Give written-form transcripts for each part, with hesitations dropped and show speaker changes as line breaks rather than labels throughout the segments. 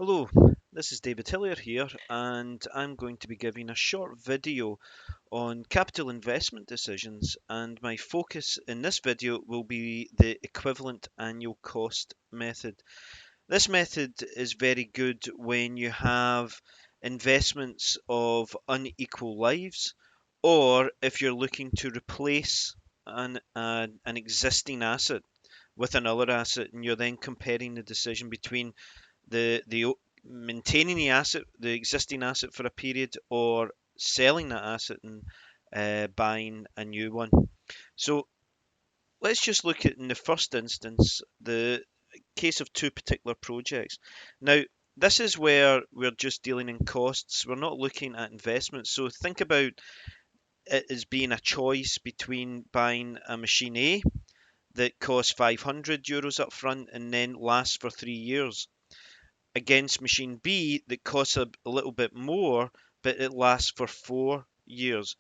Hello, this is David Hillier here, and I'm going to be giving a short video on capital investment decisions. And my focus in this video will be the equivalent annual cost method. This method is very good when you have investments of unequal lives, or if you're looking to replace an existing asset with another asset, and you're then comparing the decision between the maintaining the existing asset for a period, or selling that asset and buying a new one. So let's just look at, in the first instance, the case of two particular projects. Now, this is where we're just dealing in costs. We're not looking at investments. So think about it as being a choice between buying a machine A that costs €500 up front and then lasts for 3 years, against machine B that costs a little bit more, but it lasts for 4 years.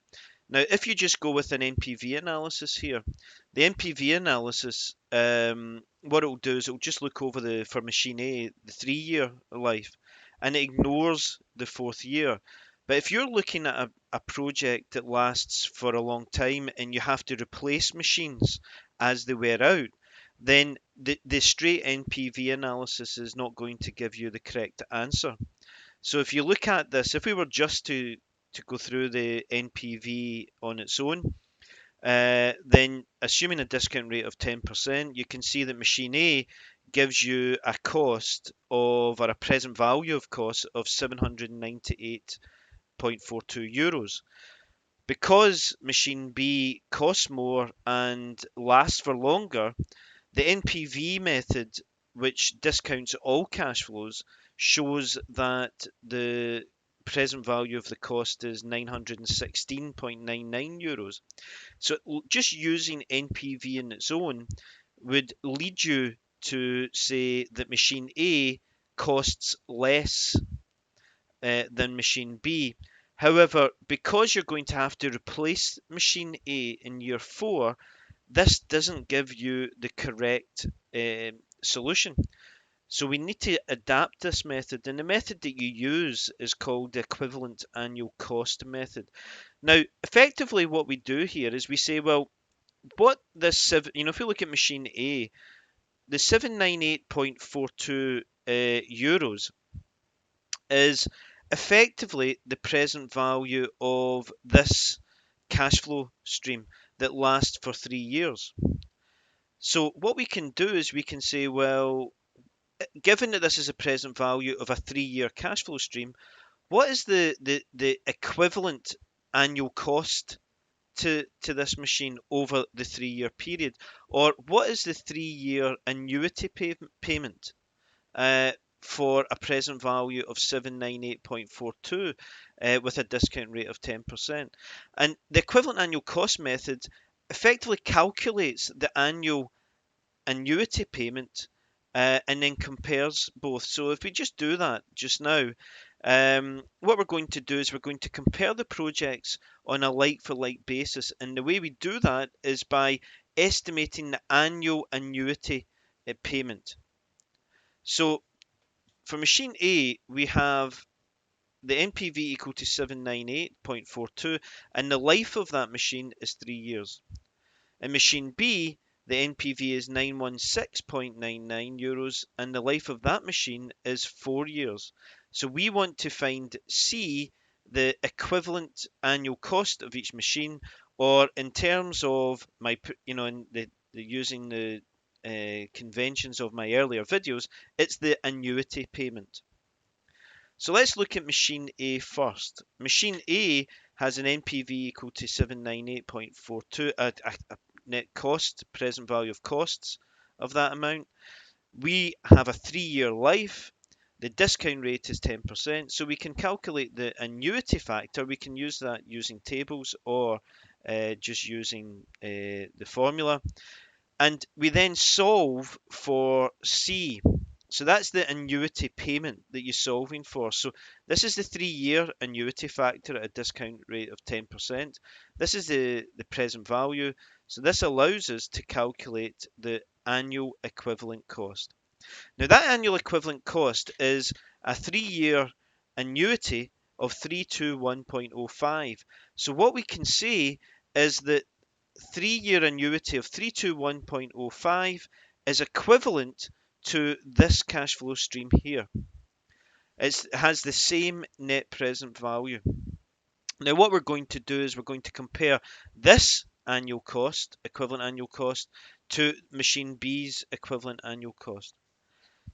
Now, if you just go with an Npv analysis here, the Npv analysis, what it'll do is it'll just look over for machine A, the 3 year life, and it ignores the fourth year. But if you're looking at a project that lasts for a long time and you have to replace machines as they wear out, then the straight Npv analysis is not going to give you the correct answer. So if you look at this, if we were just to go through the Npv on its own, then assuming a discount rate of 10%, you can see that machine A gives you a cost of, or a present value of cost of €798.42. Because machine B costs more and lasts for longer, the Npv method, which discounts all cash flows, shows that the present value of the cost is €916.99. So just using Npv in its own would lead you to say that machine A costs less than machine B. However, because you're going to have to replace machine A in year 4, this doesn't give you the correct solution. So we need to adapt this method, and the method that you use is called the equivalent annual cost method. Now, effectively, what we do here is we say, well, what this if we look at machine A, the 798.42 euros is effectively the present value of this cash flow stream that lasts for 3 years. So what we can do is we can say, well, given that this is a present value of a 3 year cash flow stream, what is the equivalent annual cost to this machine over the 3 year period? Or what is the 3 year annuity payment for a present value of 798.42 with a discount rate of 10%? And the equivalent annual cost method effectively calculates the annual annuity payment and then compares both. So if we just do that just now, what we're going to do is we're going to compare the projects on a like-for-like basis. And the way we do that is by estimating the annual annuity payment. So for machine A, we have the Npv equal to 798.42, and the life of that machine is 3 years. In machine B, the Npv is €916.99, and the life of that machine is 4 years. So we want to find C, the equivalent annual cost of each machine, or in terms of my, in using the conventions of my earlier videos, it's the annuity payment. So let's look at machine A first. Machine A has an Npv equal to 798.42, a net cost, present value of costs of that amount. We have a 3 year life. The discount rate is 10%, so we can calculate the annuity factor. We can use that using tables, or just using the formula. And we then solve for C. So that's the annuity payment that you're solving for. So this is the 3 year annuity factor at a discount rate of 10%. This is the present value. So this allows us to calculate the annual equivalent cost. Now that annual equivalent cost is a 3-year annuity of 321.05. So what we can say is that 3-year annuity of 321.05 is equivalent to this cash flow stream here. It has the same net present value. Now what we're going to do is we're going to compare this annual cost, equivalent annual cost, to machine B's equivalent annual cost.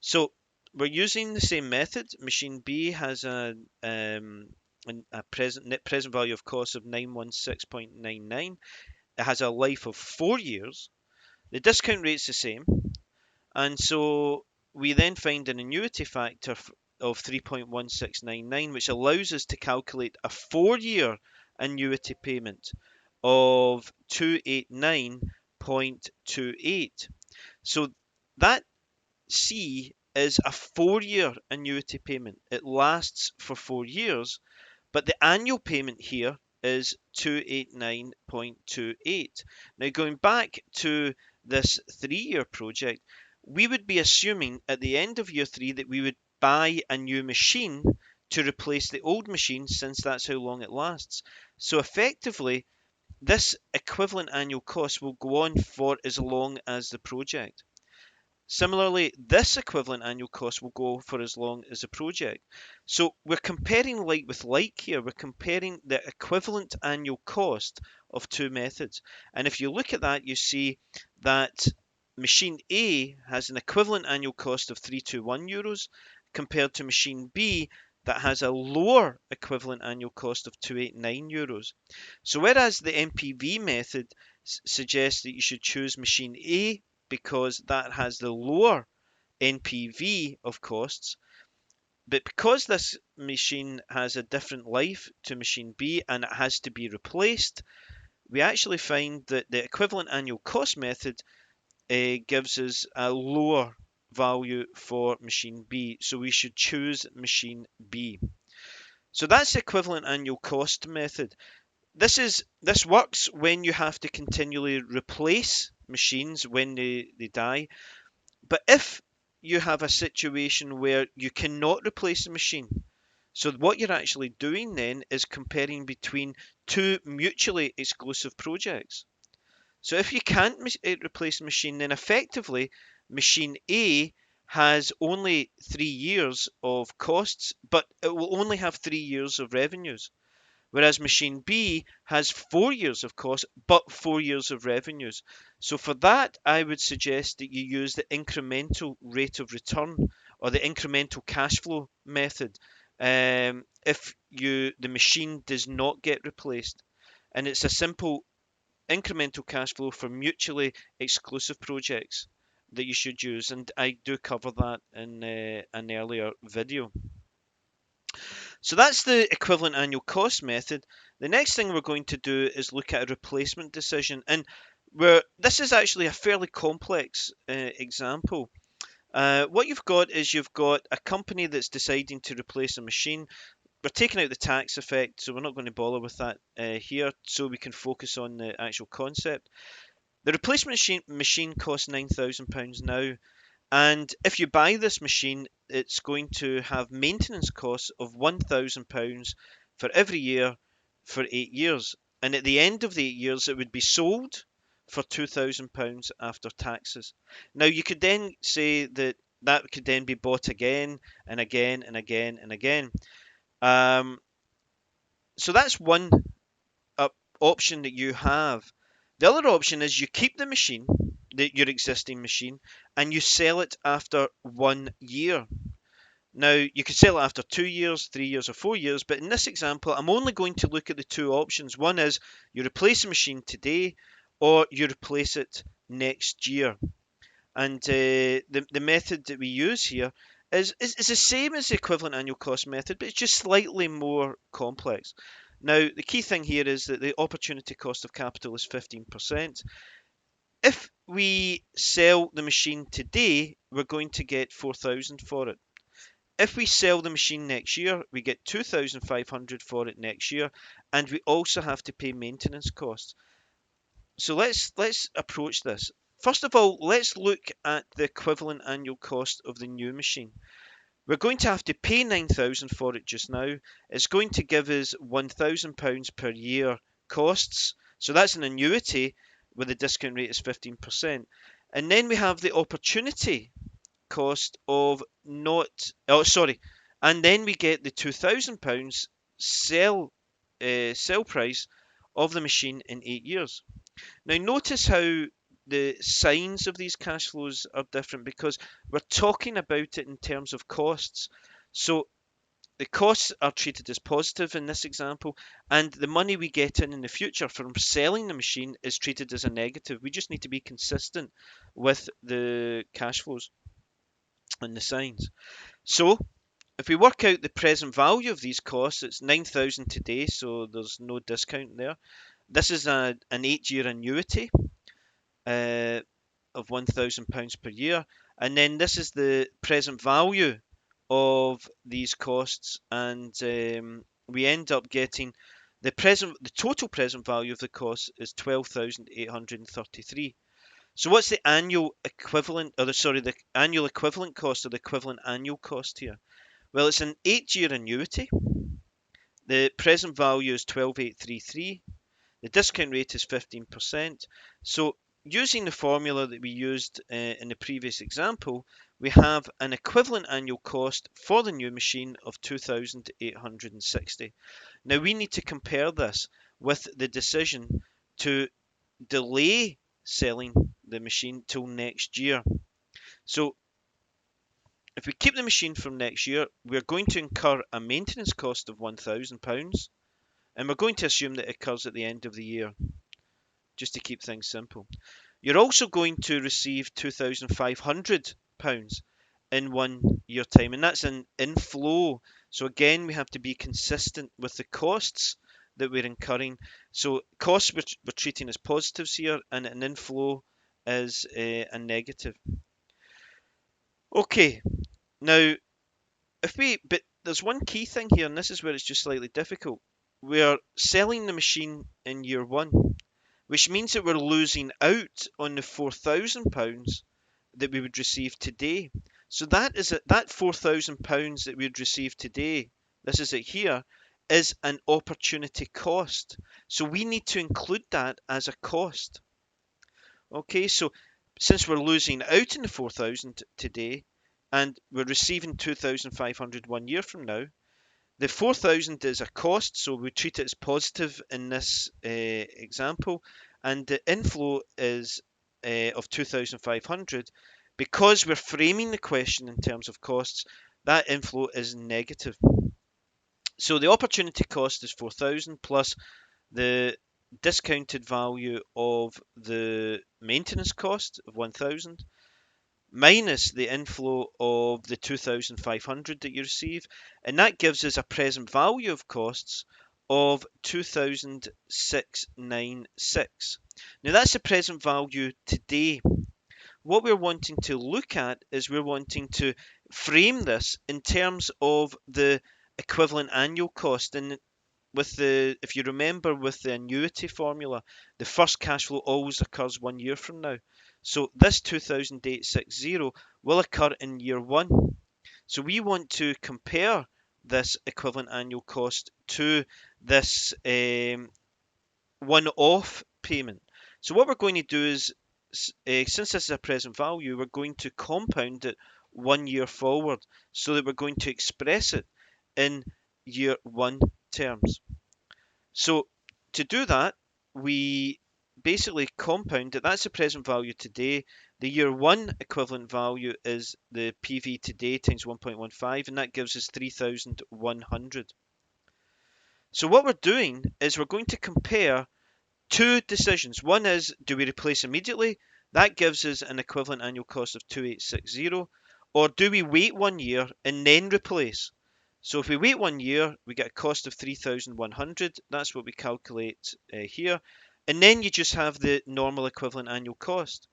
So we're using the same method. Machine B has a net present value of cost of 916.99. It has a life of 4 years. The discount rate's the same, and so we then find an annuity factor of 3.1699, which allows us to calculate a 4-year annuity payment of 289.28. So that C is a 4-year annuity payment. It lasts for 4 years, but the annual payment here is 289.28. Now, going back to this 3-year project, we would be assuming at the end of year 3 that we would buy a new machine to replace the old machine, since that's how long it lasts. So effectively, this equivalent annual cost will go on for as long as the project. Similarly, this equivalent annual cost will go for as long as the project. So we're comparing like with like here. We're comparing the equivalent annual cost of two methods. And if you look at that, you see that machine A has an equivalent annual cost of 321 euros compared to machine B that has a lower equivalent annual cost of 289 euros. So whereas the NPV method suggests that you should choose machine A because that has the lower NPV of costs. But because this machine has a different life to machine B and it has to be replaced, we actually find that the equivalent annual cost method gives us a lower value for machine B. So we should choose machine B. So that's the equivalent annual cost method. This works when you have to continually replace machines when they die. But if you have a situation where you cannot replace a machine, so what you're actually doing then is comparing between two mutually exclusive projects. So if you can't replace a machine, then effectively machine A has only 3 years of costs, but it will only have 3 years of revenues. Whereas machine B has 4 years of cost, but 4 years of revenues. So for that, I would suggest that you use the incremental rate of return or the incremental cash flow method if the machine does not get replaced. And it's a simple incremental cash flow for mutually exclusive projects that you should use. And I do cover that in an earlier video. So that's the equivalent annual cost method. The next thing we're going to do is look at a replacement decision. And this is actually a fairly complex example. What you've got is you've got a company that's deciding to replace a machine. We're taking out the tax effect, so we're not going to bother with that here, so we can focus on the actual concept. The replacement machine costs £9,000 now. And if you buy this machine, it's going to have maintenance costs of £1,000 for every year for 8 years. And at the end of the 8 years, it would be sold for £2,000 after taxes. Now, you could then say that that could then be bought again and again and again and again. So that's one option that you have. The other option is you keep the machine, your existing machine, and you sell it after 1 year. Now, you could sell it after 2 years, 3 years, or 4 years, but in this example, I'm only going to look at the two options. One is you replace the machine today, or you replace it next year. And the method that we use here is the same as the equivalent annual cost method, but it's just slightly more complex. Now, the key thing here is that the opportunity cost of capital is 15%. If we sell the machine today, we're going to get 4,000 for it. If we sell the machine next year, we get 2,500 for it next year, and we also have to pay maintenance costs. So let's approach this. First of all, let's look at the equivalent annual cost of the new machine. We're going to have to pay 9,000 for it just now. It's going to give us £1,000 per year costs. So that's an annuity where the discount rate is 15%. And then we have the opportunity cost of and then we get the £2,000 sell price of the machine in 8 years. Now notice how the signs of these cash flows are different because we're talking about it in terms of costs. So the costs are treated as positive in this example, and the money we get in the future from selling the machine is treated as a negative. We just need to be consistent with the cash flows and the signs. So if we work out the present value of these costs, it's 9,000 today, so there's no discount there. This is an 8-year annuity of £1,000 per year, and then this is the present value of these costs, and we end up getting the total present value of the cost is 12,833. So what's the annual equivalent, the annual equivalent cost or the equivalent annual cost here? Well, it's an 8-year annuity. The present value is 12,833. The discount rate is 15%. So using the formula that we used in the previous example, we have an equivalent annual cost for the new machine of 2,860. Now we need to compare this with the decision to delay selling the machine till next year. So if we keep the machine from next year, we're going to incur a maintenance cost of £1,000, and we're going to assume that it occurs at the end of the year, just to keep things simple. You're also going to receive £2,500 in 1 year time, and that's an inflow. So again, we have to be consistent with the costs that we're incurring. So costs we're treating as positives here, and an inflow is a negative. Okay, now but there's one key thing here, and this is where it's just slightly difficult. We're selling the machine in year 1, which means that we're losing out on the £4,000 that we would receive today. So that £4,000 that we would receive today, this is it here, is an opportunity cost. So we need to include that as a cost. Okay, so since we're losing out in the 4,000 today, and we're receiving 2,500 1 year from now, the 4,000 is a cost, so we treat it as positive in this example, and the inflow is of 2,500. Because we're framing the question in terms of costs, that inflow is negative. So the opportunity cost is 4,000 plus the discounted value of the maintenance cost of 1,000 minus the inflow of the 2,500 that you receive, and that gives us a present value of costs of 2,696. Now that's the present value today. What we're wanting to look at is we're wanting to frame this in terms of the equivalent annual cost, and if you remember with the annuity formula, the first cash flow always occurs 1 year from now. So this 2,860 will occur in year 1. So we want to compare this equivalent annual cost to this one-off payment. So what we're going to do is, since this is a present value, we're going to compound it 1 year forward, so that we're going to express it in year 1 terms. So to do that, we basically compound it. That's the present value today. The year 1 equivalent value is the PV today times 1.15, and that gives us 3,100. So what we're doing is we're going to compare two decisions. One is, do we replace immediately? That gives us an equivalent annual cost of 2,860. Or do we wait 1 year and then replace? So if we wait 1 year, we get a cost of 3,100. That's what we calculate here. And then you just have the normal equivalent annual cost.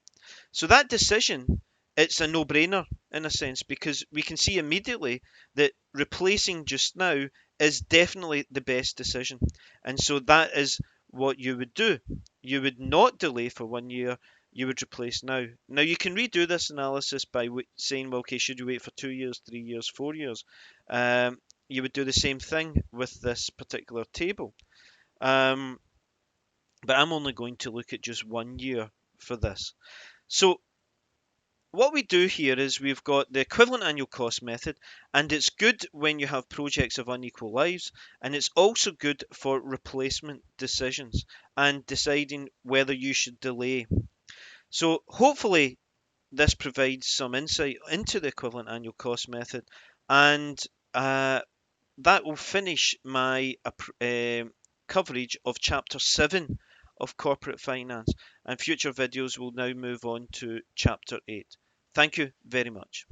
So that decision, it's a no-brainer in a sense, because we can see immediately that replacing just now is definitely the best decision. And so that is what you would do. You would not delay for 1 year. you would replace now. Now you can redo this analysis by saying, well, okay, should you wait for 2 years, 3 years, 4 years? You would do the same thing with this particular table. But I'm only going to look at just 1 year for this. So what we do here is we've got the equivalent annual cost method, and it's good when you have projects of unequal lives, and it's also good for replacement decisions and deciding whether you should delay. So hopefully this provides some insight into the equivalent annual cost method, and that will finish my coverage of Chapter 7 of Corporate Finance, and future videos will now move on to Chapter 8. Thank you very much.